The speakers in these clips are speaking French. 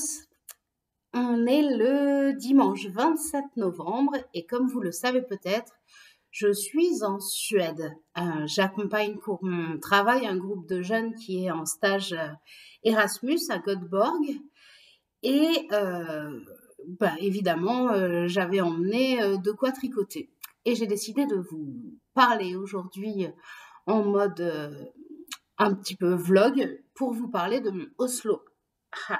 tous, on est le dimanche 27 novembre et comme vous le savez peut-être, je suis en Suède. J'accompagne pour mon travail un groupe de jeunes qui est en stage Erasmus à Göteborg et évidemment j'avais emmené de quoi tricoter et j'ai décidé de vous parler aujourd'hui en mode un petit peu vlog pour vous parler de mon Oslo Hat.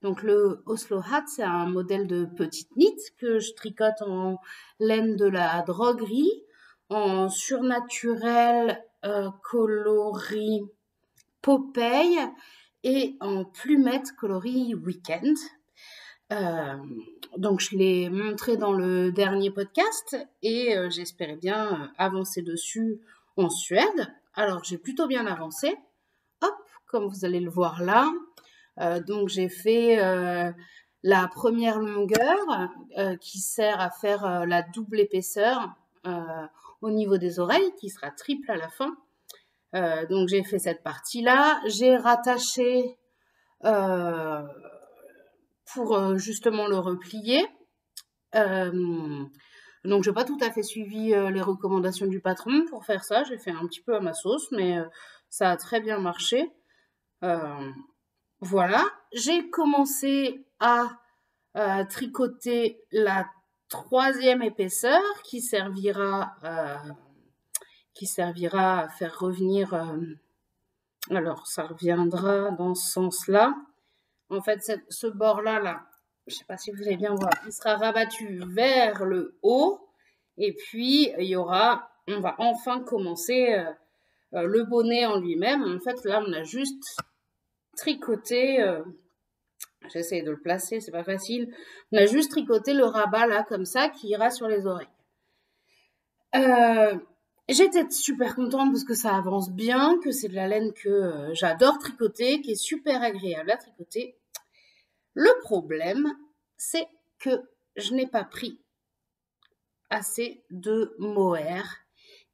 Donc le Oslo Hat, c'est un modèle de petite knit que je tricote en laine de la droguerie, en surnaturel coloris Popeye et en plumette coloris Weekend. Donc je l'ai montré dans le dernier podcast et j'espérais bien avancer dessus en Suède. Alors j'ai plutôt bien avancé. Hop, comme vous allez le voir là. Donc j'ai fait la première longueur qui sert à faire la double épaisseur au niveau des oreilles, qui sera triple à la fin. Donc j'ai fait cette partie-là. J'ai rattaché pour justement le replier. Donc j'ai pas tout à fait suivi les recommandations du patron pour faire ça. J'ai fait un petit peu à ma sauce, mais ça a très bien marché. Voilà, j'ai commencé à tricoter la troisième épaisseur qui servira à faire revenir, alors ça reviendra dans ce sens-là. En fait, ce bord-là, je ne sais pas si vous allez bien voir, il sera rabattu vers le haut et puis on va enfin commencer le bonnet en lui-même. En fait, là, on a juste tricoté, j'essaie de le placer, c'est pas facile. On a juste tricoté le rabat là, comme ça, qui ira sur les oreilles. J'étais super contente parce que ça avance bien, que c'est de la laine que j'adore tricoter, qui est super agréable à tricoter. Le problème, c'est que je n'ai pas pris assez de mohair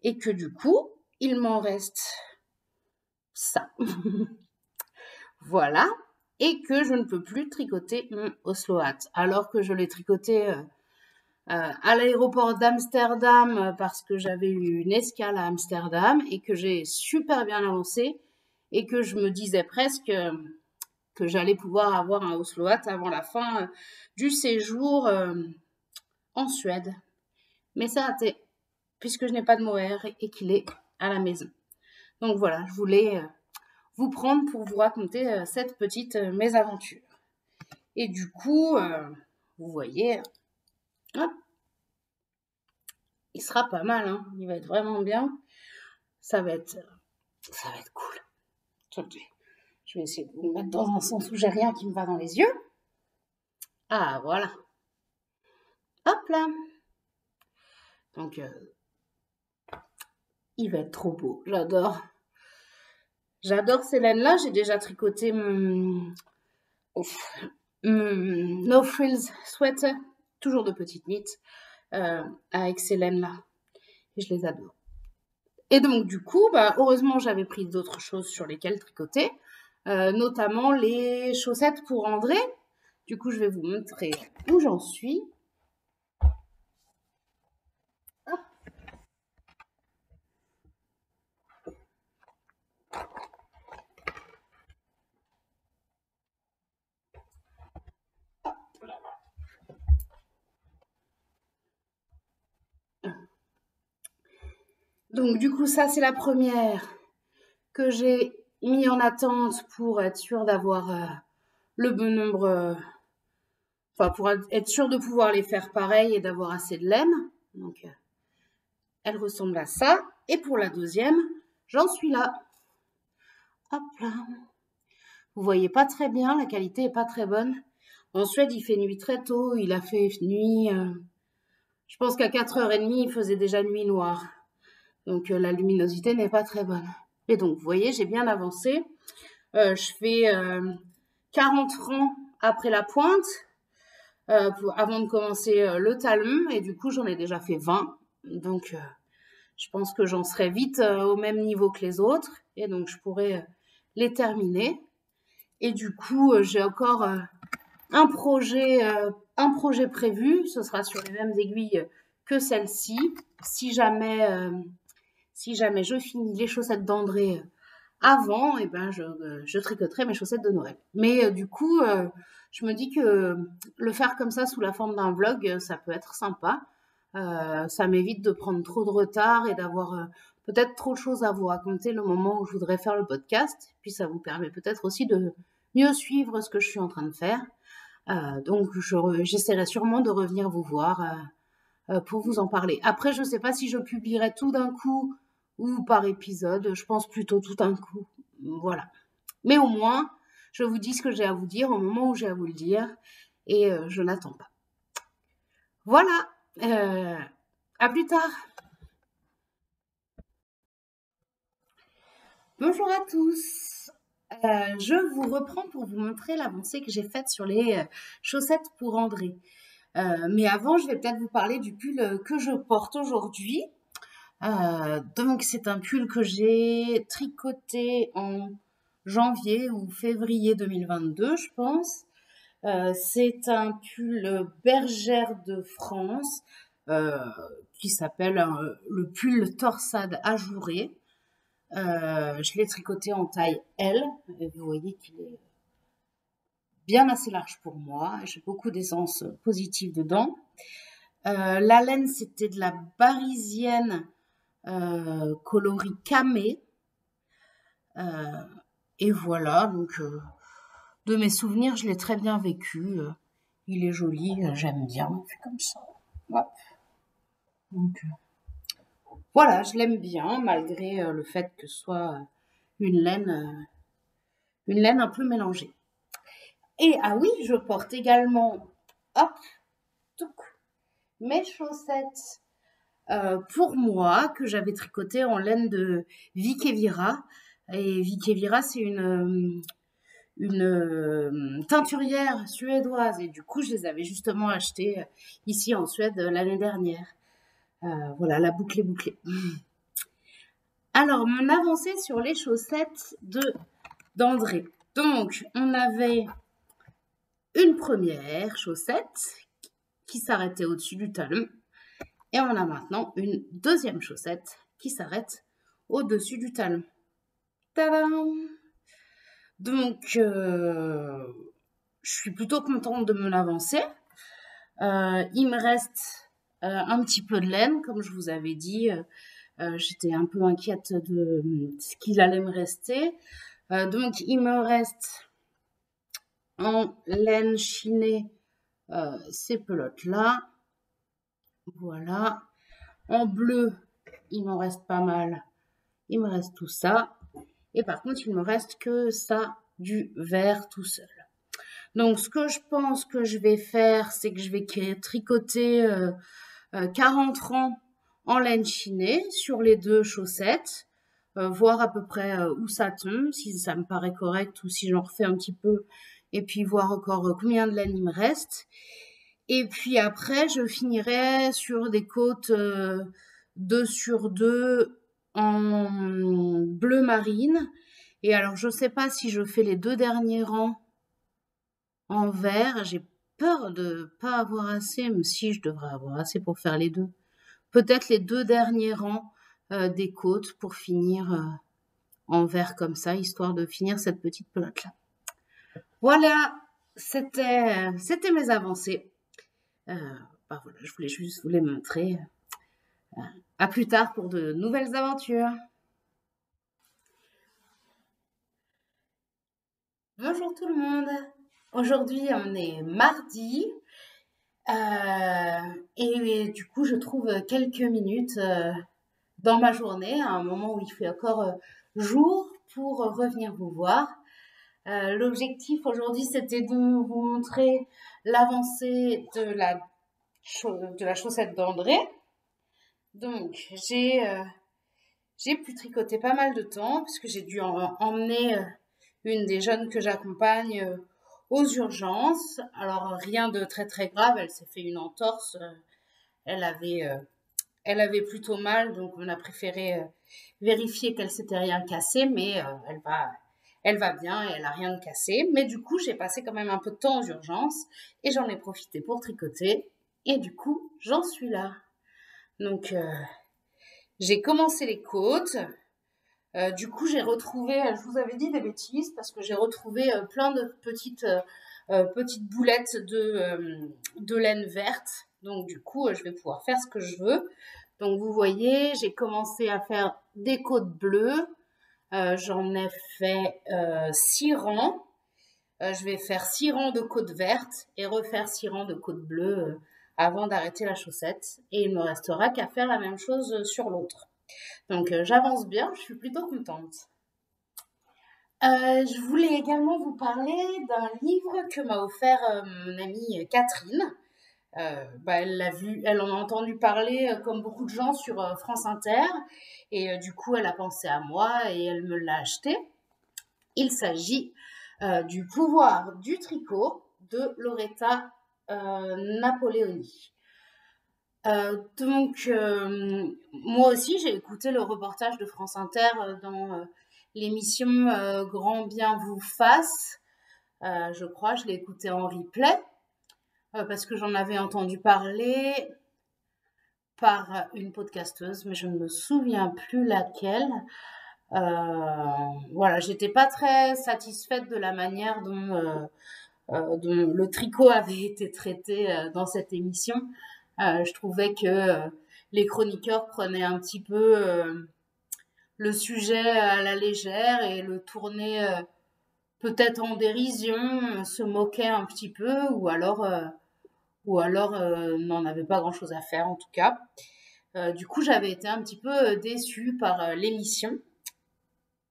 et que du coup, il m'en reste ça. Voilà. Et que je ne peux plus tricoter mon Oslo Hat. Alors que je l'ai tricoté à l'aéroport d'Amsterdam parce que j'avais eu une escale à Amsterdam et que j'ai super bien avancé et que je me disais presque que j'allais pouvoir avoir un Oslo Hat avant la fin du séjour en Suède. Mais ça a été, puisque je n'ai pas de mohair et qu'il est à la maison. Donc voilà, je voulais vous prendre pour vous raconter cette petite mésaventure. Et du coup, vous voyez, hop, il sera pas mal, hein, il va être vraiment bien. Ça va être cool. Attendez, je vais essayer de vous le mettre dans un sens où j'ai rien qui me va dans les yeux. Ah, voilà. Hop là. Donc, il va être trop beau. J'adore ces laines-là. J'ai déjà tricoté mon No Frills Sweater, toujours de petite knit, avec ces laines-là. Et je les adore. Et donc, du coup, heureusement, j'avais pris d'autres choses sur lesquelles tricoter, notamment les chaussettes pour André. Du coup, je vais vous montrer où j'en suis. Hop. Donc, du coup, ça, c'est la première que j'ai mis en attente pour être sûre d'avoir le bon nombre, pour être sûre de pouvoir les faire pareil et d'avoir assez de laine. Donc, elle ressemble à ça. Et pour la deuxième, j'en suis là. Hop là. Vous voyez pas très bien, la qualité est pas très bonne. En Suède, il fait nuit très tôt. Il a fait nuit, je pense qu'à 4h30, il faisait déjà nuit noire. Donc, la luminosité n'est pas très bonne. Et donc, vous voyez, j'ai bien avancé. Je fais 40 rangs après la pointe avant de commencer le talon. Et du coup, j'en ai déjà fait 20. Donc, je pense que j'en serai vite au même niveau que les autres. Et donc, je pourrai les terminer. Et du coup, j'ai encore un projet prévu. Ce sera sur les mêmes aiguilles que celle-ci. Si jamais je finis les chaussettes d'André avant, et ben je tricoterai mes chaussettes de Noël. Mais du coup, je me dis que le faire comme ça sous la forme d'un vlog, ça peut être sympa. Ça m'évite de prendre trop de retard et d'avoir peut-être trop de choses à vous raconter le moment où je voudrais faire le podcast. Puis ça vous permet peut-être aussi de mieux suivre ce que je suis en train de faire. Donc j'essaierai sûrement de revenir vous voir pour vous en parler. Après, je ne sais pas si je publierai tout d'un coup ou par épisode. Je pense plutôt tout d'un coup. Voilà. Mais au moins, je vous dis ce que j'ai à vous dire au moment où j'ai à vous le dire et je n'attends pas. Voilà. À plus tard. Bonjour à tous. Je vous reprends pour vous montrer l'avancée que j'ai faite sur les chaussettes pour André. Mais avant, je vais peut-être vous parler du pull que je porte aujourd'hui. Donc, c'est un pull que j'ai tricoté en janvier ou février 2022, je pense. C'est un pull bergère de France qui s'appelle le pull torsade ajouré. Je l'ai tricoté en taille L. Et vous voyez qu'il est bien assez large pour moi. J'ai beaucoup d'essence positive dedans. La laine, c'était de la barisienne coloris camé. Et voilà, donc de mes souvenirs, je l'ai très bien vécu. Il est joli, j'aime bien. On fait comme ça. Hop. Donc voilà, je l'aime bien, malgré le fait que ce soit une laine un peu mélangée. Et ah oui, je porte également, hop, mes chaussettes pour moi que j'avais tricotées en laine de Vikevira. Et Vikevira, c'est une teinturière suédoise et du coup, je les avais justement achetées ici en Suède l'année dernière. Voilà, la boucle est bouclée. Alors, mon avancée sur les chaussettes d'André. Donc, on avait une première chaussette qui s'arrêtait au-dessus du talon. Et on a maintenant une deuxième chaussette qui s'arrête au-dessus du talon. Tadam! Donc, je suis plutôt contente de mon avancée. Il me reste un petit peu de laine, comme je vous avais dit. J'étais un peu inquiète de ce qu'il allait me rester. Donc, il me reste en laine chinée ces pelotes-là. Voilà. En bleu, il m'en reste pas mal. Il me reste tout ça. Et par contre, il me reste que ça du vert tout seul. Donc, ce que je pense que je vais faire, c'est que je vais tricoter 40 rangs en laine chinée sur les deux chaussettes, voir à peu près où ça tombe, si ça me paraît correct ou si j'en refais un petit peu, et puis voir encore combien de laine il me reste. Et puis après, je finirai sur des côtes 2 sur 2 en bleu marine. Et alors, je ne sais pas si je fais les 2 derniers rangs en vert. J'ai peur de pas avoir assez, mais si, je devrais avoir assez pour faire les deux. Peut-être les 2 derniers rangs des côtes pour finir en vert comme ça, histoire de finir cette petite pelote-là. Voilà, c'était mes avancées. Voilà, je voulais juste vous les montrer. À plus tard pour de nouvelles aventures. Bonjour tout le monde. Aujourd'hui, on est mardi. Et du coup, je trouve quelques minutes dans ma journée, à un moment où il fait encore jour, pour revenir vous voir. L'objectif aujourd'hui, c'était de vous montrer l'avancée de la chaussette d'André. Donc, j'ai pu tricoter pas mal de temps, puisque j'ai dû emmener une des jeunes que j'accompagne aux urgences. Alors, rien de très très grave, elle s'est fait une entorse. Elle avait plutôt mal, donc on a préféré vérifier qu'elle s'était rien cassé, mais elle va bien et elle a rien de cassé. Mais du coup, j'ai passé quand même un peu de temps aux urgences et j'en ai profité pour tricoter. Et du coup, j'en suis là. Donc, j'ai commencé les côtes. Du coup, j'ai retrouvé, je vous avais dit des bêtises parce que j'ai retrouvé plein de petites boulettes de laine verte. Donc, du coup, je vais pouvoir faire ce que je veux. Donc, vous voyez, j'ai commencé à faire des côtes bleues. J'en ai fait 6 rangs. Je vais faire 6 rangs de côtes vertes et refaire 6 rangs de côtes bleues avant d'arrêter la chaussette. Et il me restera qu'à faire la même chose sur l'autre. Donc, j'avance bien, je suis plutôt contente. Je voulais également vous parler d'un livre que m'a offert mon amie Catherine. Elle l'a vu, elle en a entendu parler comme beaucoup de gens sur France Inter. Et du coup, elle a pensé à moi et elle me l'a acheté. Il s'agit du pouvoir du tricot de Loretta Napoleoni. Donc, moi aussi, j'ai écouté le reportage de France Inter dans l'émission Grand bien vous fasse. Je crois, je l'ai écouté en replay parce que j'en avais entendu parler par une podcasteuse, mais je ne me souviens plus laquelle. Voilà, j'étais pas très satisfaite de la manière dont le tricot avait été traité dans cette émission. Je trouvais que les chroniqueurs prenaient un petit peu le sujet à la légère et le tournaient peut-être en dérision, se moquaient un petit peu ou alors n'en avaient pas grand-chose à faire en tout cas. Du coup, j'avais été un petit peu déçue par l'émission.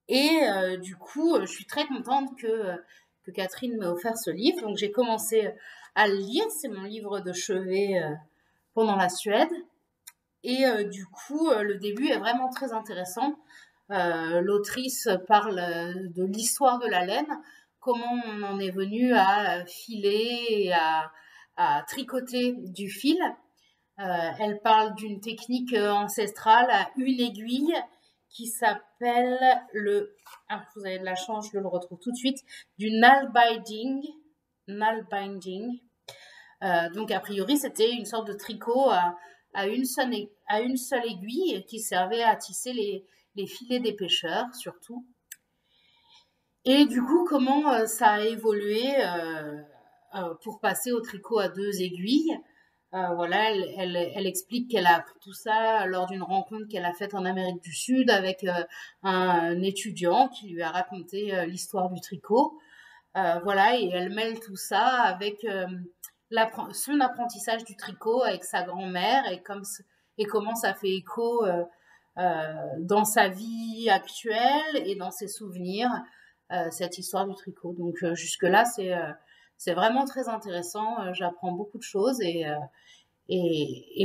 Et du coup, je suis très contente que Catherine m'ait offert ce livre. Donc, j'ai commencé à le lire. C'est mon livre de chevet pendant la Suède. Et du coup, le début est vraiment très intéressant. L'autrice parle de l'histoire de la laine, comment on en est venu à filer et à tricoter du fil. Elle parle d'une technique ancestrale à une aiguille qui s'appelle vous avez de la chance, je le retrouve tout de suite, du nalbinding. Donc, a priori, c'était une sorte de tricot à une seule aiguille qui servait à tisser les filets des pêcheurs, surtout. Et du coup, comment ça a évolué pour passer au tricot à 2 aiguilles. Voilà, elle explique qu'elle a appris tout ça lors d'une rencontre qu'elle a faite en Amérique du Sud avec un étudiant qui lui a raconté l'histoire du tricot. Voilà, et elle mêle tout ça avec son apprentissage du tricot avec sa grand-mère et comment ça fait écho dans sa vie actuelle et dans ses souvenirs, cette histoire du tricot. Donc jusque-là, c'est vraiment très intéressant. J'apprends beaucoup de choses et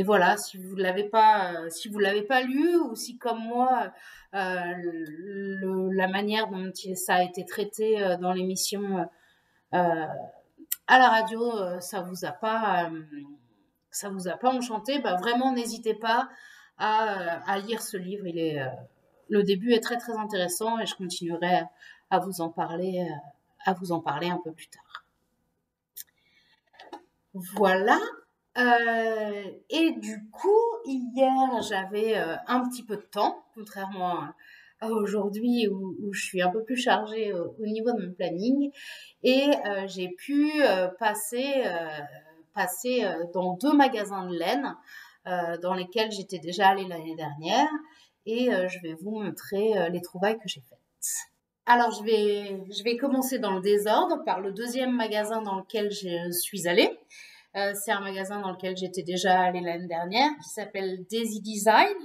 voilà. Si vous l'avez pas lu ou si comme moi, la manière dont ça a été traité dans l'émission à la radio, ça vous a pas enchanté, bah vraiment n'hésitez pas à lire ce livre. Le début est très très intéressant et je continuerai à vous en parler, un peu plus tard. Voilà. Et du coup, hier, j'avais un petit peu de temps, contrairement à aujourd'hui où je suis un peu plus chargée au niveau de mon planning. Et j'ai pu passer dans 2 magasins de laine dans lesquels j'étais déjà allée l'année dernière. Et je vais vous montrer les trouvailles que j'ai faites. Alors, je vais commencer dans le désordre par le 2e magasin dans lequel je suis allée. C'est un magasin dans lequel j'étais déjà allée l'année dernière qui s'appelle Daisy Design.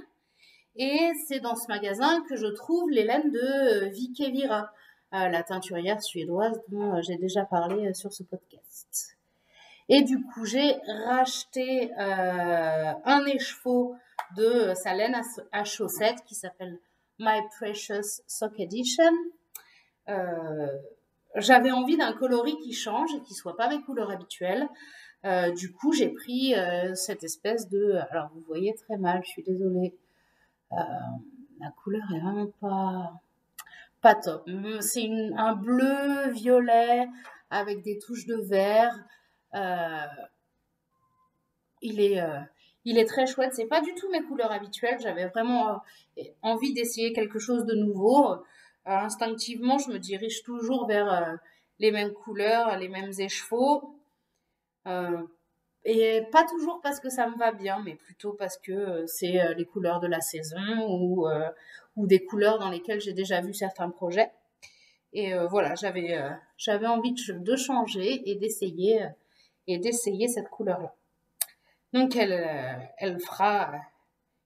Et c'est dans ce magasin que je trouve les laines de Vicky Vira, la teinturière suédoise dont j'ai déjà parlé sur ce podcast. Et du coup, j'ai racheté un écheveau de sa laine à chaussettes qui s'appelle My Precious Sock Edition. J'avais envie d'un coloris qui change et qui soit pas mes couleurs habituelles. Du coup, j'ai pris cette espèce de... Alors, vous voyez très mal, je suis désolée. La couleur est vraiment pas top. C'est un bleu violet avec des touches de vert. Euh, il est, euh, il est très chouette. C'est pas du tout mes couleurs habituelles. J'avais vraiment envie d'essayer quelque chose de nouveau. Instinctivement, je me dirige toujours vers les mêmes couleurs, les mêmes écheveaux. Euh, et pas toujours parce que ça me va bien, mais plutôt parce que c'est les couleurs de la saison ou des couleurs dans lesquelles j'ai déjà vu certains projets. Et voilà, j'avais envie de changer et d'essayer cette couleur-là. Donc elle fera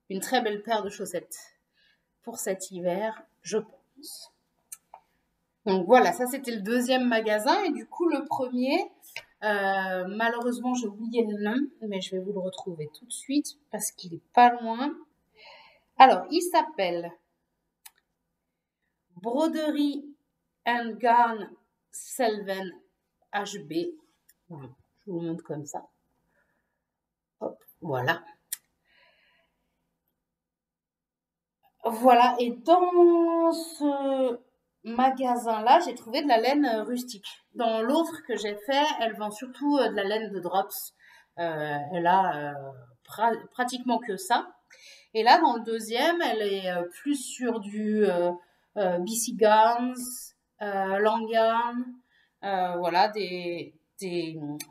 une très belle paire de chaussettes pour cet hiver, je pense. Donc voilà, ça c'était le deuxième magasin et du coup le premier, malheureusement j'ai oublié le nom, mais je vais vous le retrouver tout de suite parce qu'il est pas loin. Alors il s'appelle Broderie and Garn Selven HB. Voilà, je vous le montre comme ça. Hop, voilà. Voilà, et dans ce magasin-là, j'ai trouvé de la laine rustique. Dans l'autre que j'ai fait, elle vend surtout de la laine de drops. Elle a pratiquement que ça. Et là, dans le deuxième, elle est plus sur du BC Garns, Langarn, voilà, des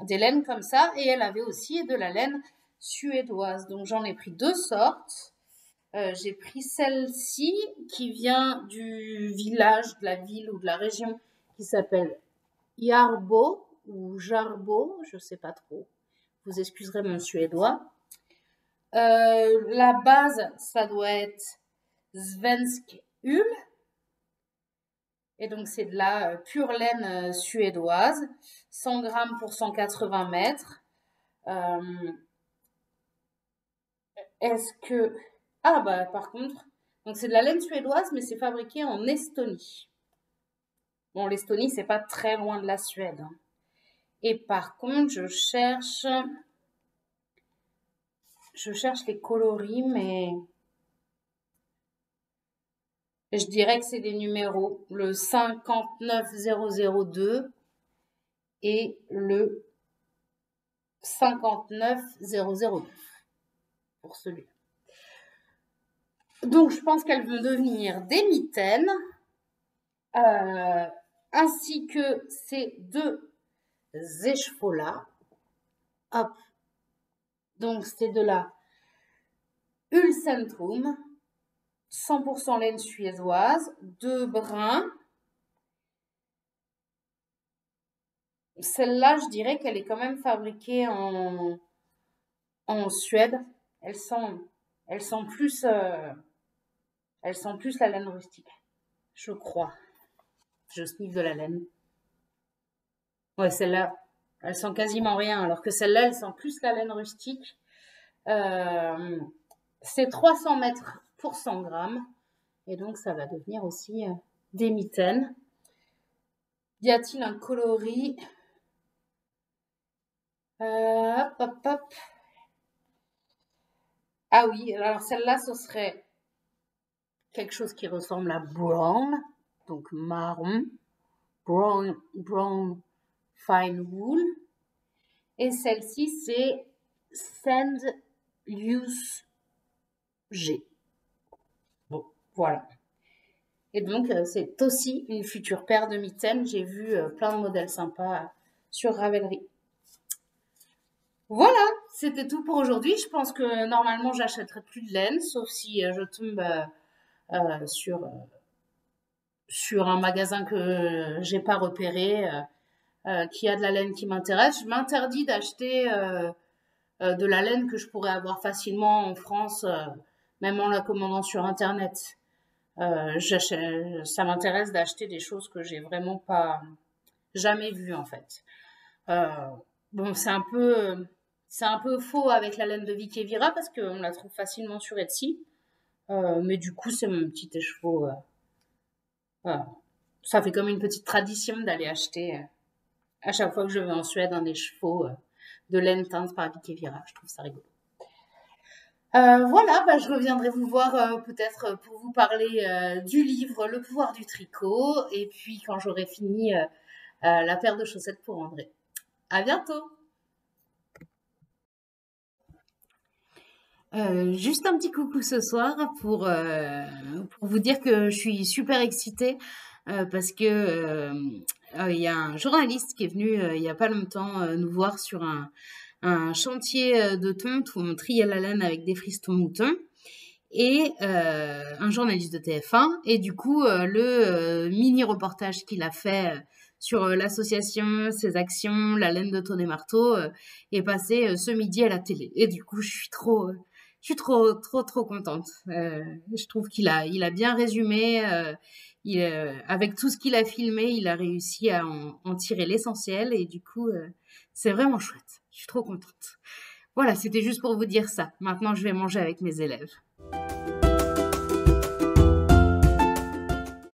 laines comme ça. Et elle avait aussi de la laine suédoise. Donc j'en ai pris deux sortes. J'ai pris celle-ci qui vient du village, de la ville ou de la région qui s'appelle Jarbo ou Jarbo, je sais pas trop. Vous excuserez mon suédois. La base, ça doit être Svensk Ull. Et donc, c'est de la pure laine suédoise. 100 grammes pour 180 mètres. Est-ce que... Ah bah par contre, donc c'est de la laine suédoise, mais c'est fabriqué en Estonie. Bon, l'Estonie, c'est pas très loin de la Suède. Et par contre, je cherche les coloris, mais je dirais que c'est des numéros. Le 59002 et le 59009 pour celui-là. Donc, je pense qu'elles vont devenir des mitaines, ainsi que ces deux écheveaux-là. Hop. Donc, c'est de la Ullcentrum, 100% laine suédoise, 2 brins. Celle-là, je dirais qu'elle est quand même fabriquée en Suède. Elles sont plus la laine rustique, je crois. Je sniffe de la laine. Ouais, celle-là, elles sent quasiment rien, alors que celle-là, elles sent plus la laine rustique. C'est 300 mètres pour 100 grammes. Et donc, ça va devenir aussi des mitaines. Y a-t-il un coloris? Hop, hop, hop. Ah oui, alors celle-là, ce serait quelque chose qui ressemble à brown, donc marron. Brown fine wool. Et celle-ci, c'est Sand Use G. Bon, voilà. Et donc, c'est aussi une future paire de mitaines. J'ai vu plein de modèles sympas sur Ravelry. Voilà, c'était tout pour aujourd'hui. Je pense que normalement, j'achèterai plus de laine, sauf si je tombe sur un magasin que j'ai pas repéré, qui a de la laine qui m'intéresse. Je m'interdis d'acheter de la laine que je pourrais avoir facilement en France, même en la commandant sur Internet. Ça m'intéresse d'acheter des choses que j'ai vraiment pas jamais vues en fait. Bon, c'est un peu faux avec la laine de Vicky Vira parce qu'on la trouve facilement sur Etsy. Mais du coup, c'est mon petit écheveau. Ça fait comme une petite tradition d'aller acheter à chaque fois que je vais en Suède un écheveau de laine teinte par Vicky Vira. Je trouve ça rigolo. Voilà, bah, je reviendrai vous voir peut-être pour vous parler du livre Le pouvoir du tricot et puis quand j'aurai fini la paire de chaussettes pour André. À bientôt! Juste un petit coucou ce soir pour vous dire que je suis super excitée parce que il y a un journaliste qui est venu il y a pas longtemps nous voir sur un chantier de tonte où on triait la laine avec des fristons moutons et un journaliste de TF1 et du coup le mini reportage qu'il a fait sur l'association, ses actions, la laine de Tonnet Marteau est passé ce midi à la télé et du coup je suis trop contente. Je trouve qu'il a bien résumé avec tout ce qu'il a filmé, il a réussi à en tirer l'essentiel et du coup c'est vraiment chouette. Je suis trop contente. Voilà, c'était juste pour vous dire ça. Maintenant, je vais manger avec mes élèves.